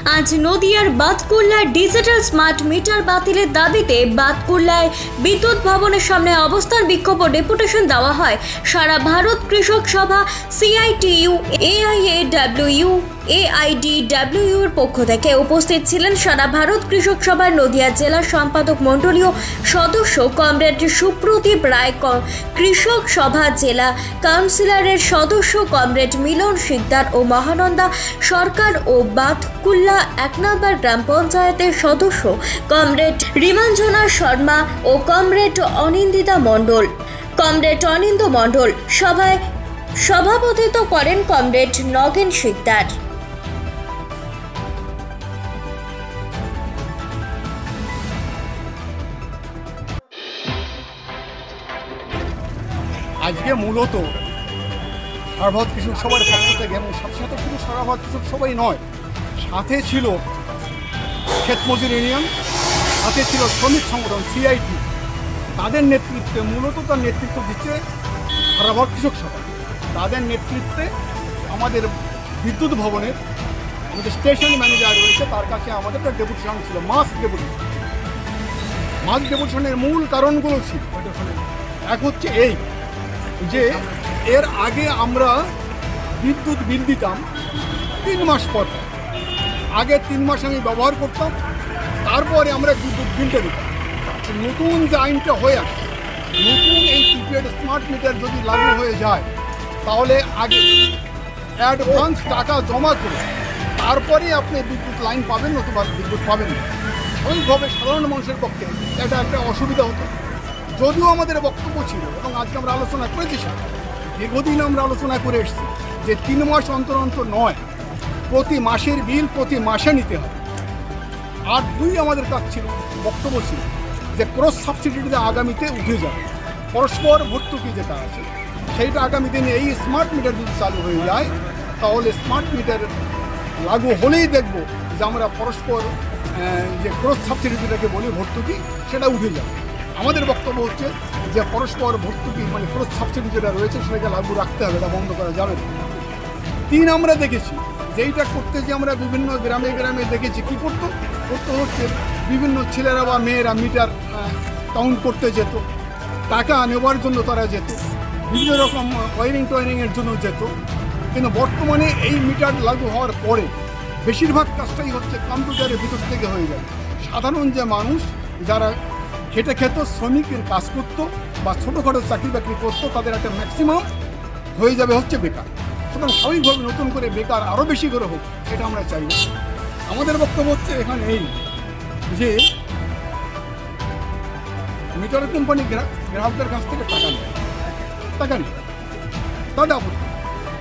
আজ নদিয়ার বাতকুল্লায় digital smart meter বাতিলের দাবিতে বাতকুল্লায় বিদ্যুৎ ভবনের সামনে অবস্থান বিক্ষোভ ও ডেপুটেশন দেওয়া হয়। সারা ভারত কৃষক সভা, সিআইটিইউ, এআইএডব্লিউ, এআইডিডব্লিউর পক্ষ থেকে উপস্থিত ছিলেন সারা ভারত কৃষক সভার নদিয়া জেলা সম্পাদক মণ্ডলীয় সদস্য কমরেড সুপ্রদীপ রায়, কৃষক সভা জেলা কাউন্সিলরের সদস্য কমরেড মিলন শিকদার ও মহানন্দা সরকার ও বাতকুল্লা ১ নম্বর গ্রাম পঞ্চায়েতের সদস্য কমরেড রিমাঞ্জনা শর্মা ও কমরেড অনিন্দিতা মণ্ডল। কমরেড অনিন্দ মণ্ডল সভায় সভাপতিত্ব করেন কমরেড নগেন শিকদার। আজকে মূলত সারা ভারত কৃষক সভার পক্ষ থেকে, এবং সাথে সাথে শুধু সারা ভারত কৃষক সভাই নয়, সাথে ছিল ক্ষেত মজুর ইউনিয়ন, সাথে ছিল শ্রমিক সংগঠন সিআইটি, তাদের নেতৃত্বে মূলত তার নেতৃত্ব দিচ্ছে সারা ভারত কৃষক সভা। তাদের নেতৃত্বে আমাদের বিদ্যুৎ ভবনের আমাদের স্টেশন ম্যানেজার রয়েছে, তার কাছে আমাদের একটা ডেপুটেশন ছিল, মাস ডেপুটেশনের মূল কারণগুলো ছিল। এক হচ্ছে এই যে এর আগে আমরা বিদ্যুৎ বিল দিতাম 3 মাস পর, আগে 3 মাস আমি ব্যবহার করতাম, তারপরে আমরা বিদ্যুৎ বিলটা দিতাম। নতুন যে আইনটা হয়ে আসে, নতুন এই প্রিপেড স্মার্ট মিটার যদি লাগু হয়ে যায়, তাহলে আগে অ্যাডভান্স টাকা জমা করে তারপরে আপনি বিদ্যুৎ লাইন পাবেন, নতুবা বিদ্যুৎ পাবেন না। ওইভাবে সাধারণ মানুষের পক্ষে এটা একটা অসুবিধা হতো। যদিও আমাদের বক্তব্য ছিল, এবং আজকে আমরা আলোচনা করেছি, দীর্ঘদিন আমরা আলোচনা করে এসেছি যে 3 মাস অন্তর অন্তর নয়, প্রতি মাসের বিল প্রতি মাসে নিতে হবে। আর 2 আমাদের কাজ ছিল, বক্তব্য ছিল যে ক্রস সাবসিডিতে আগামীতে উঠে যাবে, পরস্পর ভর্তুকি যেটা আছে সেইটা আগামী দিনে এই স্মার্ট মিটার যদি চালু হয়ে যায়, তাহলে স্মার্ট মিটার লাগু হলেই দেখব যে আমরা পরস্পর যে ক্রস সাবসিডি যেটাকে বলি ভর্তুকি, সেটা উঠে যাবে। আমাদের বক্তব্য হচ্ছে যে পরস্পর ভর্তুকি মানে ক্রস সাবসিডি যেটা রয়েছে সেটাকে লাগু রাখতে হবে, এটা বন্ধ করা যাবে না। 3 আমরা দেখেছি যেইটা করতে, যে আমরা বিভিন্ন গ্রামে গ্রামে দেখেছি কী করতে হচ্ছে, বিভিন্ন ছেলেরা বা মেয়েরা মিটার কাউন্ট করতে যেত, টাকা নেওয়ার জন্য তারা যেত, বিভিন্ন রকম ওয়ারিংয়ের জন্য যেত। কিন্তু বর্তমানে এই মিটার লাগু হওয়ার পরে বেশিরভাগ কাজটাই হচ্ছে কম্পিউটারের ভিতর থেকে হয়ে যায়। সাধারণ যে মানুষ যারা খেটে খেত, শ্রমিকের কাজ করতো বা ছোটোখাটো চাকরি বাকরি করতো, তাদের একটা ম্যাক্সিমাম হয়ে যাবে হচ্ছে বেকার। সুতরাং স্বাভাবিকভাবে নতুন করে বেকার আরও বেশি করে হোক, এটা আমরা চাই না। আমাদের বক্তব্য হচ্ছে এখানে এই যে মিটার কোম্পানি গ্রাহকদের কাছ থেকে টাকা নেয় তাদের আপত্তি,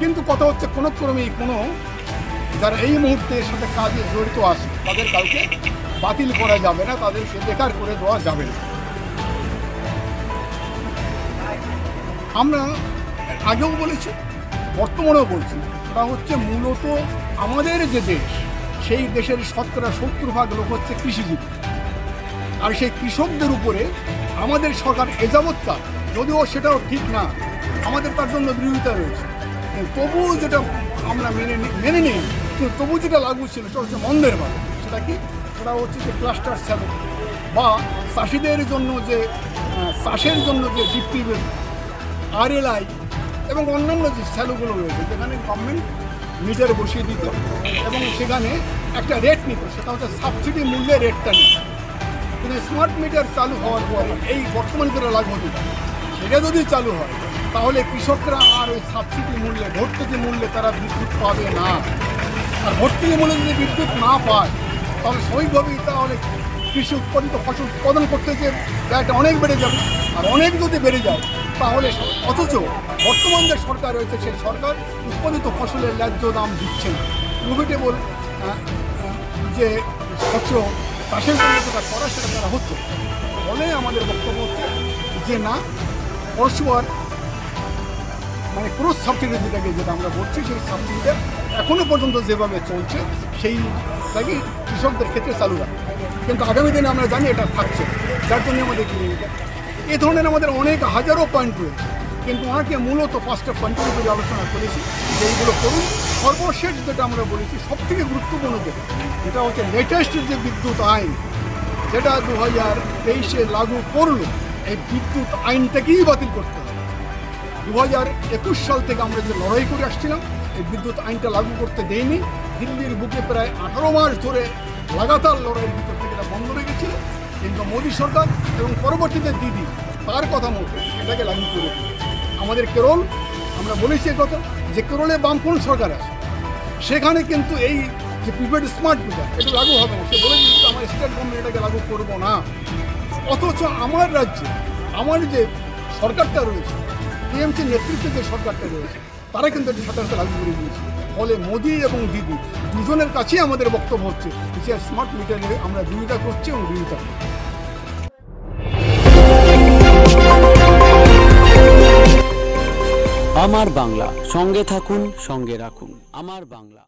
কিন্তু কথা হচ্ছে কোনো ক্রমেই কোনো যারা এই মুহূর্তে এর সাথে কাজে জড়িত আছে তাদের কাউকে বাতিল করা যাবে না, তাদেরকে বেকার করে দেওয়া যাবে না। আমরা আগেও বলেছি, বর্তমানেও বলছি, তা হচ্ছে মূলত আমাদের যে দেশ, সেই দেশের 70% লোক হচ্ছে কৃষিজীবী। আর সেই কৃষকদের উপরে আমাদের সরকার এযাবৎকাল, যদিও সেটাও ঠিক না, আমাদের তার জন্য বিরোধিতা রয়েছে, তবুও যেটা আমরা মেনে নিই, কিন্তু তবু যেটা লাগু ছিল সেটা হচ্ছে মন্দের ভালো। সেটা কি? সেটা হচ্ছে যে ক্লাস্টার স্যালো বা চাষিদের জন্য যে চাষের জন্য যে ডিপি, RLI এবং অন্যান্য যে স্যালোগুলো রয়েছে, যেখানে গভর্নমেন্ট মিটার বসিয়ে দিত এবং সেখানে একটা রেট নিত, সেটা হচ্ছে সাবসিডি মূল্যে রেটটা নিত। কিন্তু স্মার্ট মিটার চালু হওয়ার পরে এই বর্তমানে যেটা লাগু হতে পারে, সেটা যদি চালু হয়, তাহলে কৃষকরা আর ওই সাবসিডি মূল্যে, ভর্তুকি মূল্যে তারা বিদ্যুৎ পাবে না। আর ভর্তুকি মূল্যে যদি বিদ্যুৎ না পায়, তাহলে স্বাভাবিকভাবেই তাহলে কৃষি উৎপাদিত ফসল উৎপাদন করতে যে ব্যয়টা অনেক বেড়ে যাবে। আর অনেক যদি বেড়ে যায়, তাহলে অথচ বর্তমান যে সরকার রয়েছে, সেই সরকার উৎপাদিত ফসলের ন্যায্য দাম দিচ্ছে না। প্রফিটেবল যে শস্য চাষের জন্য যেটা করা, সেটা তারা হচ্ছে। ফলে আমাদের বক্তব্য হচ্ছে যে না, পরস্পর মানে ক্রস সাবসিডি যেটা আমরা বলছি, সেই সাবসিডিটা এখনও পর্যন্ত যেভাবে চলছে সেইটাকে কৃষকদের ক্ষেত্রে চালু রাখে। কিন্তু আগামী দিনে আমরা জানি এটা থাকছে, যার জন্য আমাদের এই ধরনের আমাদের অনেক হাজারো পয়েন্ট রয়েছে, কিন্তু ওনাকে মূলত 5টা পয়েন্টের উপরে আলোচনা করেছি যে এইগুলো করুন। সর্বশেষ যেটা আমরা বলেছি সব থেকে গুরুত্বপূর্ণ যেটা হচ্ছে লেটেস্ট যে বিদ্যুৎ আইন যেটা 2023-এ লাগু করলো, এই বিদ্যুৎ আইনটাকেই বাতিল করতে হবে। 2021 সাল থেকে আমরা যে লড়াই করে আসছিলাম, এই বিদ্যুৎ আইনটা লাগু করতে দেয়নি। দিল্লির বুকে প্রায় 18 মাস ধরে লাগাতার লড়াইয়ের ভিতর থেকে এটা বন্ধ রেখেছিল, কিন্তু মোদী সরকার এবং পরবর্তীতে দিদি তার কথা মতো এটাকে লাগু করে দিল। আমাদের কেরল, আমরা বলেছি কথা যে কেরলে বামফ্রন্ট সরকার আছে, সেখানে কিন্তু এই যে প্রিপেড স্মার্ট মিটার এটা লাগু হবে না। সে বলে দিচ্ছে আমার স্টেট গভর্নমেন্ট এটাকে লাগু করবো না। অথচ আমার রাজ্যে আমার যে সরকারটা রয়েছে, টিএমসি নেতৃত্বে যে সরকারটা রয়েছে, তারা কিন্তু এটা সাথে সাথে লাগু করে দিয়েছে। ফলে মোদি এবং দিদি দুজনের কাছেই আমাদের বক্তব্য হচ্ছে যে স্মার্ট মিটারে আমরা বিরোধিতা করছি এবং বিরোধিতা করছি। আমার বাংলা, সঙ্গে থাকুন, সঙ্গে রাখুন আমার বাংলা।